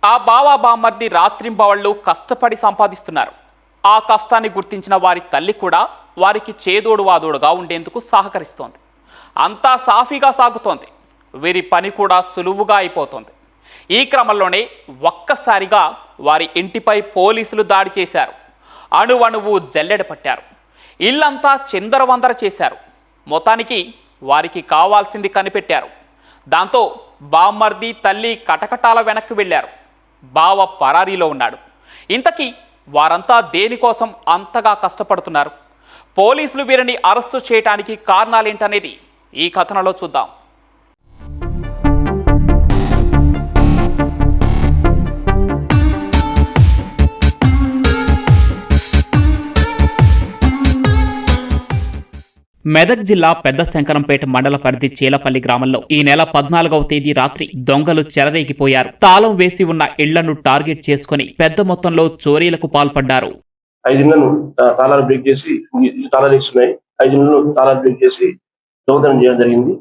ఆ బావ బామ్మర్ది రాత్రింబవళ్ళు కష్టపడి సంపాదిస్తున్నారు. ఆ కష్టాన్ని గుర్తించిన వారి తల్లి కూడా వారికి చేదోడు వాదోడుగా ఉండేందుకు సహకరిస్తోంది. అంతా సాఫీగా సాగుతోంది. వీరి పని కూడా సులువుగా అయిపోతుంది. ఈ క్రమంలోనే ఒక్కసారిగా వారి ఇంటిపై పోలీసులు దాడి చేశారు. అణువణువు జల్లెడ పట్టారు. ఇల్లంతా చిందరవందర చేశారు. మొత్తానికి వారికి కావాల్సింది కనిపెట్టారు. దాంతో బామ్మర్ది తల్లి కటకటాల వెనక్కి వెళ్ళారు. బావ పరారీలో ఉన్నాడు. ఇంతకీ వారంతా దేనికోసం అంతగా కష్టపడుతున్నారు? పోలీసులు వీరిని అరెస్టు చేయడానికి కారణాలేంటనేది ఈ కథనంలో చూద్దాం. మెదక్ జిల్లా పెద్ద శంకరంపేట మండల పరిధి చేలపల్లి గ్రామంలో ఈ నెల 14వ తేదీ రాత్రి దొంగలు చెలరేగిపోయారు. తాళం వేసి ఉన్న ఇళ్లను టార్గెట్ చేసుకుని పెద్ద మొత్తంలో చోరీలకు పాల్పడ్డారు. 5 ఇళ్లను తాళాలు బ్రేక్ చేసి తాళాలు ఇస్తున్నాయి. 5 ఇళ్లను తాళాలు బ్రేక్ చేసి దొంగతనం చేయడం జరిగింది.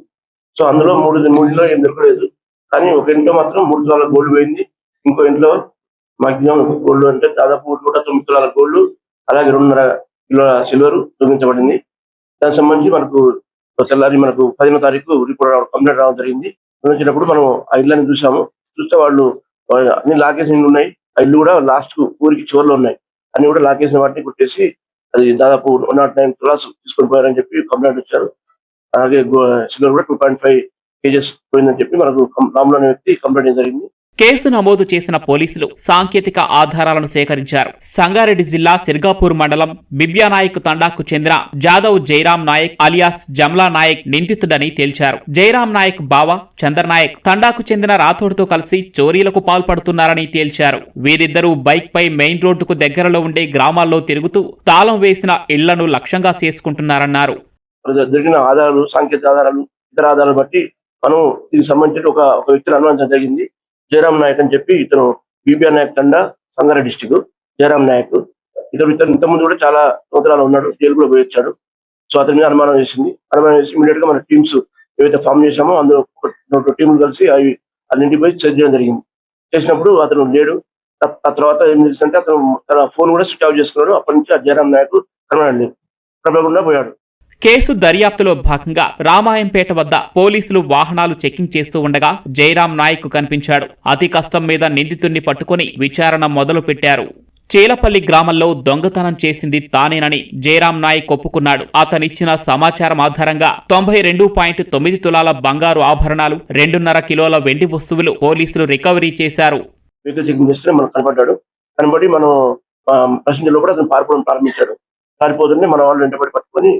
సో అందులో మూడులో ఏం దొరకలేదు. కానీ ఒక ఇంట్లో మాత్రం 3 తులాల గోల్డ్ పోయింది. ఇంకో ఇంట్లో మాక్సిమం గోల్డ్ అంటే దాదాపు 109 తులాల గోల్డ్, అలాగే 2.5 కిలోల సిల్వర్ దొంగిలించబడింది. దానికి సంబంధించి మనకు తెల్లారి మనకు 15వ తారీఖు రిపోర్ట్ కంప్లైంట్ రావడం జరిగింది. వచ్చినప్పుడు మనం ఆ ఇళ్ళని చూసాము. చూస్తే వాళ్ళు అన్ని లాకేసిన ఇళ్ళు ఉన్నాయి. ఆ ఇల్లు కూడా లాస్ట్ ఊరికి చివరిలో ఉన్నాయి. అన్ని కూడా లాకేసిన వాటిని కొట్టేసి అది దాదాపు 109 తులాస్ తీసుకొని పోయారని చెప్పి కంప్లైంట్ వచ్చారు. అలాగే సిల్వర్ కూడా 2.5 kgs పోయిందని చెప్పి మనకు రాములు వ్యక్తి కంప్లైంట్ జరిగింది. కేసు నమోదు చేసిన పోలీసులు సాంకేతిక ఆధారాలను సేకరించారు. సంగారెడ్డి జిల్లా సిర్గాపూర్ మండలం బిబ్యానాయక్ తండాకు చెందిన జాదవ్ జైరాం నాయక్ అలియాస్ జమ్లా నాయక్ నిందితుడని తేల్చారు. జైరాం నాయక్ బావ చంద్రనాయక్ తండాకు చెందిన రాథోడ్తో కలిసి చోరీలకు పాల్పడుతున్నారని తేల్చారు. వీరిద్దరూ బైక్ పై మెయిన్ రోడ్డుకు దగ్గరలో ఉండే గ్రామాల్లో తిరుగుతూ తాళం వేసిన ఇళ్లను లక్ష్యంగా చేసుకుంటున్నారన్నారు. దొరికిన ఆధారాలు, సాంకేతిక ఆధారాలు, ఇతర ఆధారాలు బట్టి మనం దీనికి సంబంధించి ఒక వ్యక్తిని అనుమానించడం జరిగింది. జయరాం నాయక్ అని చెప్పి ఇతను బీబీఆర్ నాయక్ తండా సంగారెడ్డి డిస్టిక్. జయరాం నాయక్ ఇతను ఇంతకుముందు కూడా చాలా సంవత్సరాలు ఉన్నాడు, జైలు కూడా పోయి వచ్చాడు. సో అతని మీద అనుమానం వేసి ఇమీడియట్ గా మన టీమ్స్ ఏవైతే ఫామ్ చేశామో అందులో 2 టీంలు కలిసి అవి అన్నింటికి పోయి చెక్ చేయడం జరిగింది. చేసినప్పుడు అతను లేడు. ఆ తర్వాత ఏం చేసిందంటే అతను తన ఫోన్ కూడా స్విచ్ ఆఫ్ చేసుకున్నాడు. అప్పటి నుంచి ఆ జయరాం నాయక్ కనబడకుండా పోయాడు. కేసు దర్యాప్తులో భాగంగా రామాయంపేట వద్ద పోలీసులు వాహనాలు చెకింగ్ చేస్తూ ఉండగా జైరాం నాయక్ కనిపించాడు. అతి కష్టం మీద నిందితుడిని పట్టుకుని విచారణ మొదలు పెట్టారు. చేలపల్లి గ్రామంలో దొంగతనం చేసింది తానేనని జైరాం నాయక్ ఒప్పుకున్నాడు. అతనిచ్చిన సమాచారం ఆధారంగా 92.9 తులాల బంగారు ఆభరణాలు, 2.5 కిలోల వెండి వస్తువులు పోలీసులు రికవరీ చేశారు. కనబడి మనం ప్రశ్నలో కూడా అతను పారిపోవడం ప్రారంభించాడు. పారిపోతుంటే మన వాళ్ళు వెంటబడి పట్టుకొని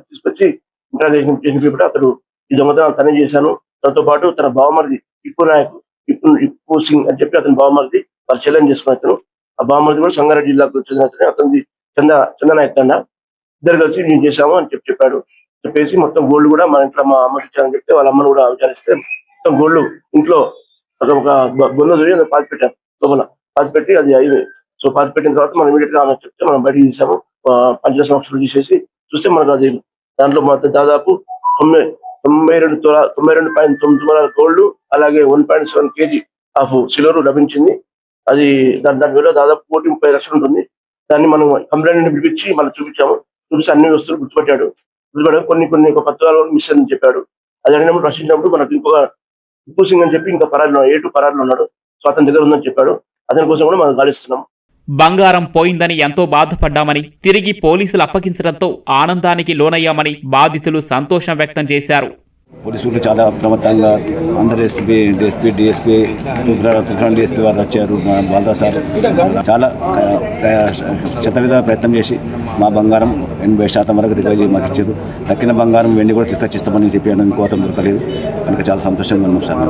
తీసుకొచ్చి ఇంట్రాగేషన్ చేసినప్పుడు అతడు ఈ దొంగతనం తనే చేశాను. దాంతో పాటు తన బావమరిది ఇప్పు సింగ్ అని చెప్పి అతని బావమరిది వాళ్ళు చెల్లెని చేసుకుని అతను ఆ బావమరిది కూడా సంగారెడ్డి జిల్లాకు చెందిన అతనిది చందనాయక్ తండ. ఇద్దరు కలిసి నేను చేశాము అని చెప్పాడు. చెప్పేసి మొత్తం గోల్డ్ కూడా మన ఇంట్లో మా అమ్మకి ఇచ్చారని చెప్తే వాళ్ళ అమ్మను కూడా విచారిస్తే మొత్తం గోల్డ్ ఇంట్లో ఒక గొల్ల దొరి పాతి పెట్టాం. లోపల పాతి పెట్టి అది అయింది. సో పాతి పెట్టిన తర్వాత మనం ఇమీడియట్ గా ఆమె చెప్తే మనం బయటకు తీసాము. పంచ సంవత్సరాలు తీసేసి చూస్తే మనకు అది దాంట్లో మొత్తం దాదాపు 92.9 తులాల గోల్డ్, అలాగే 1.7 kg ఆఫ్ సిల్వర్ లభించింది. అది దాని విలువ దాదాపు 1.30 లక్షలు ఉంటుంది. దాన్ని మనం కంప్లైంట్ పిలిపించి మనం చూపించాము. చూపిస్తే అన్ని వస్తువులు గుర్తుపెట్టాడు. కొన్ని ఒక 10 తులాల వరకు మిస్ అని చెప్పాడు. అది అడిగినప్పుడు ప్రశ్నించినప్పుడు మనకు ఇంకొక ఇప్పు సింగ్ అని చెప్పి ఇంకా A2 పరారిలో ఉన్నాడు. సో అతని దగ్గర ఉందని చెప్పాడు. అతని కోసం కూడా మనం గాలిస్తున్నాం. బంగారం పోయిందని ఎంతో బాధపడ్డామని, తిరిగి పోలీసులు అప్పగించడంతో ఆనందానికి లోనయ్యామని బాధితులు సంతోషం వ్యక్తం చేశారు. పోలీసులు చాలా అప్రమత్తంగా అందరు డిఎస్పీ తుఫాన్ డిఎస్పీ వారు వచ్చారు. మా బాలరా సార్ చాలా శతవిధ ప్రయత్నం చేసి మా బంగారం 80% వరకు రికవరీ మాకు ఇచ్చారు. దక్కిన బంగారం వెండి కూడా తీసుకొచ్చిస్తామని చెప్పి ఇంకో అతను దొరకలేదు. కనుక చాలా సంతోషంగా ఉన్నాం సార్.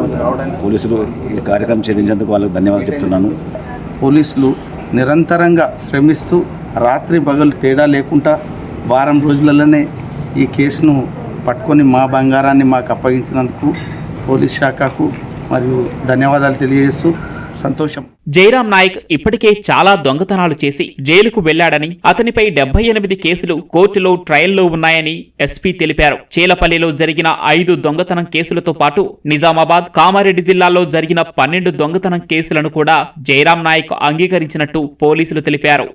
పోలీసులు ఈ కార్యక్రమం ఛేదించేందుకు వాళ్ళకి ధన్యవాదాలు చెప్తున్నాను. పోలీసులు నిరంతరంగా శ్రమిస్తూ రాత్రి పగలు తేడా లేకుండా వారం రోజులలోనే ఈ కేసును పట్టుకొని మా బంగారాన్ని మాకు అప్పగించినందుకు పోలీస్ శాఖకు మరియు ధన్యవాదాలు తెలియజేస్తూ సంతోషం. జయరాం నాయక్ ఇప్పటికే చాలా దొంగతనాలు చేసి జైలుకు వెళ్లాడని, అతనిపై 78 కేసులు కోర్టులో ట్రయల్లో ఉన్నాయని ఎస్పీ తెలిపారు. చీలపల్లిలో జరిగిన 5 దొంగతనం కేసులతో పాటు నిజామాబాద్, కామారెడ్డి జిల్లాలో జరిగిన 12 దొంగతనం కేసులను కూడా జయరాం నాయక్ అంగీకరించినట్టు పోలీసులు తెలిపారు.